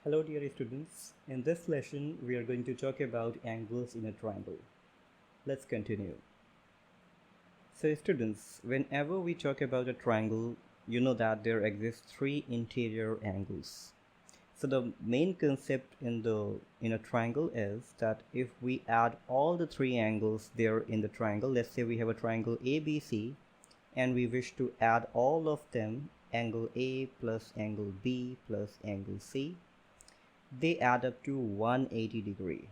Hello dear students, in this lesson we are going to talk about angles in a triangle. Let's continue. So students, whenever we talk about a triangle, you know that there exist three interior angles. So the main concept in a triangle is that if we add all the three angles there in the triangle, let's say we have a triangle ABC and we wish to add all of them, angle A plus angle B plus angle C, they add up to 180 degree.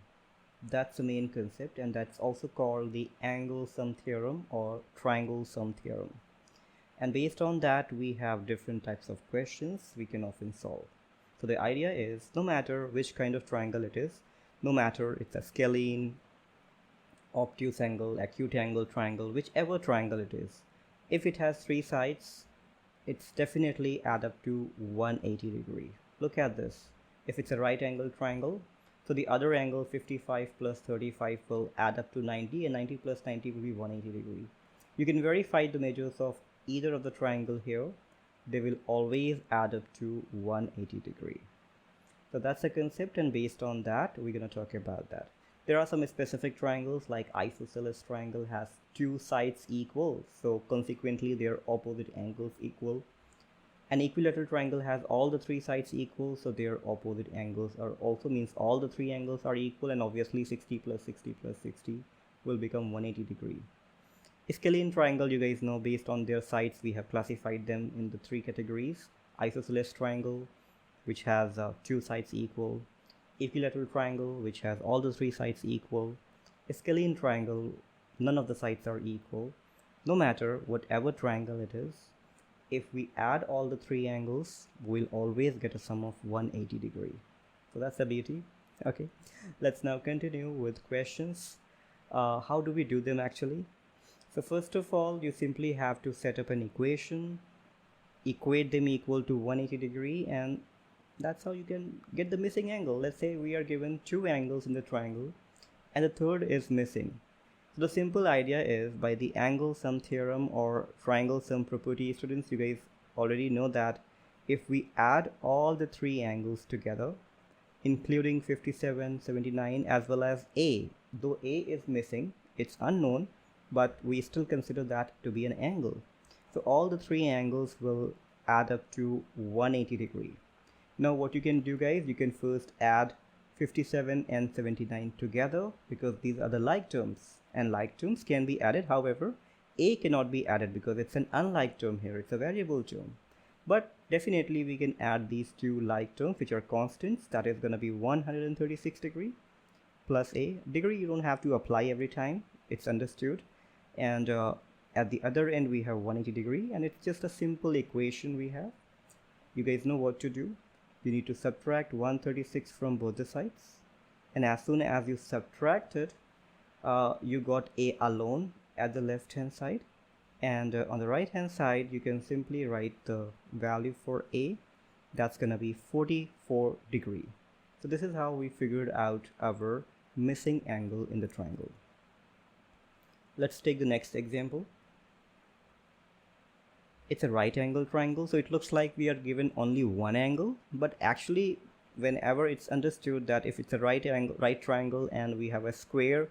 That's the main concept, and that's also called the angle sum theorem or triangle sum theorem. And based on that, we have different types of questions we can often solve. So the idea is, no matter which kind of triangle it is, no matter it's a scalene, obtuse angle, acute angle, triangle, whichever triangle it is, if it has three sides, it's definitely add up to 180 degree. Look at this. If it's a right angle triangle, so the other angle 55 plus 35 will add up to 90, and 90 plus 90 will be 180 degree. You can verify the measures of either of the triangle here. They will always add up to 180 degree. So that's the concept, and based on that, we're going to talk about that. There are some specific triangles like isosceles triangle has two sides equal, so consequently their opposite angles equal. An equilateral triangle has all the three sides equal, so their opposite angles are also means all the three angles are equal, and obviously 60 plus 60 plus 60 will become 180 degree. Scalene triangle, you guys know, based on their sides we have classified them in the three categories: isosceles triangle, which has two sides equal; equilateral triangle, which has all the three sides equal; scalene triangle, none of the sides are equal. No matter whatever triangle it is, if we add all the three angles, we'll always get a sum of 180 degree. So that's the beauty. Okay, let's now continue with questions. How do we do them actually? So first of all, you simply have to set up an equation, equate them equal to 180 degree, and that's how you can get the missing angle. Let's say we are given two angles in the triangle and the third is missing. So the simple idea is, by the angle sum theorem or triangle sum property, students, you guys already know that if we add all the three angles together, including 57, 79 as well as A, though A is missing, it's unknown, but we still consider that to be an angle. So all the three angles will add up to 180 degree. Now what you can do, guys, you can first add 57 and 79 together, because these are the like terms, and like terms can be added. However, A cannot be added because it's an unlike term here, it's a variable term. But definitely we can add these two like terms which are constants. That is going to be 136 degree plus A. Degree you don't have to apply every time, it's understood. And at the other end we have 180 degree, and it's just a simple equation we have. You guys know what to do. You need to subtract 136 from both the sides, and as soon as you subtract it, you got A alone at the left hand side, and on the right hand side you can simply write the value for A. That's gonna be 44 degree. So this is how we figured out our missing angle in the triangle. Let's take the next example. It's a right angle triangle, so it looks like we are given only one angle, but actually whenever it's understood that if it's a right triangle and we have a square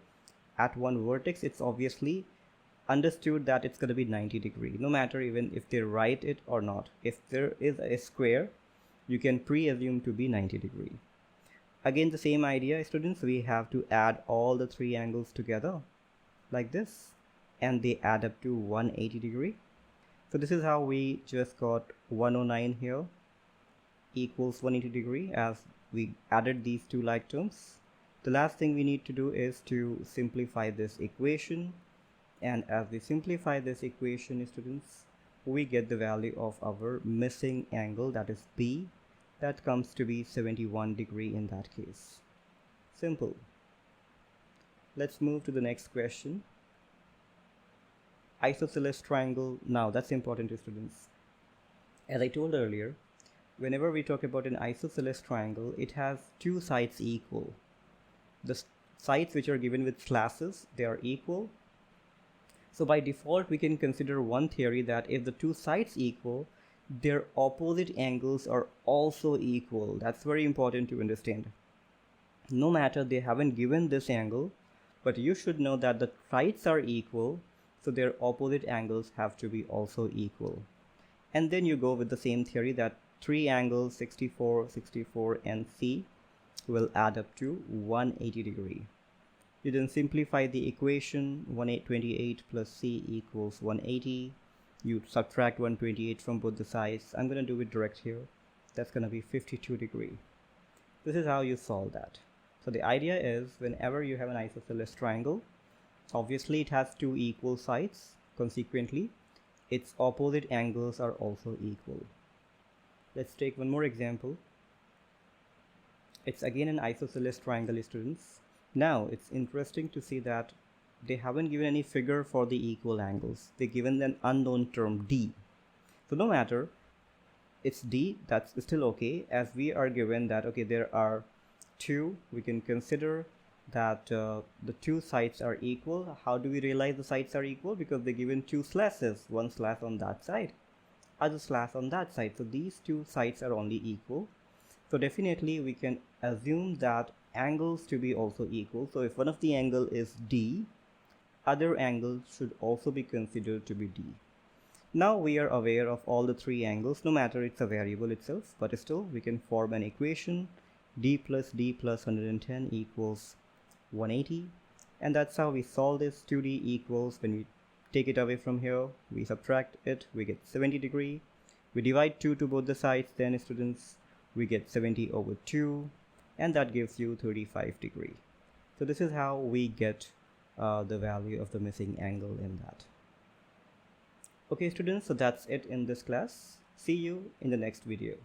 at one vertex, it's obviously understood that it's going to be 90 degree, no matter even if they write it or not. If there is a square, you can pre-assume to be 90 degree. Again, the same idea, students, we have to add all the three angles together like this, and they add up to 180 degree. So this is how we just got 109 here equals 180 degree, as we added these two like terms. The last thing we need to do is to simplify this equation, and as we simplify this equation, students, we get the value of our missing angle, that is B. That comes to be 71 degree in that case. Simple. Let's move to the next question. Isosceles triangle. Now that's important to students. As I told earlier, whenever we talk about an isosceles triangle, it has two sides equal. The sides which are given with slashes, they are equal. So by default we can consider one theory that if the two sides equal, their opposite angles are also equal. That's very important to understand. No matter they haven't given this angle, but you should know that the sides are equal, so their opposite angles have to be also equal. And then you go with the same theory that three angles 64, 64 and C will add up to 180 degree. You then simplify the equation. 128 plus C equals 180. You subtract 128 from both the sides. I'm going to do it direct here. That's going to be 52 degree. This is how you solve that. So the idea is, whenever you have an isosceles triangle, obviously it has two equal sides. Consequently, its opposite angles are also equal. Let's take one more example. It's again an isosceles triangle, students. Now it's interesting to see that they haven't given any figure for the equal angles. They've given an unknown term D. So no matter, it's D, that's still okay, as we are given that okay, there are two. We can consider that the two sides are equal. How do we realize the sides are equal? Because they're given two slashes, one slash on that side, other slash on that side. So these two sides are only equal. So definitely we can assume that angles to be also equal. So if one of the angle is D, other angles should also be considered to be D. Now we are aware of all the three angles, no matter it's a variable itself, but still we can form an equation. D plus 110 equals 180, and that's how we solve this. 2D equals, when we take it away from here, we subtract it, we get 70 degree. We divide 2 to both the sides, then students, we get 70 over 2, and that gives you 35 degree. So this is how we get the value of the missing angle in that. Okay students, so that's it in this class. See you in the next video.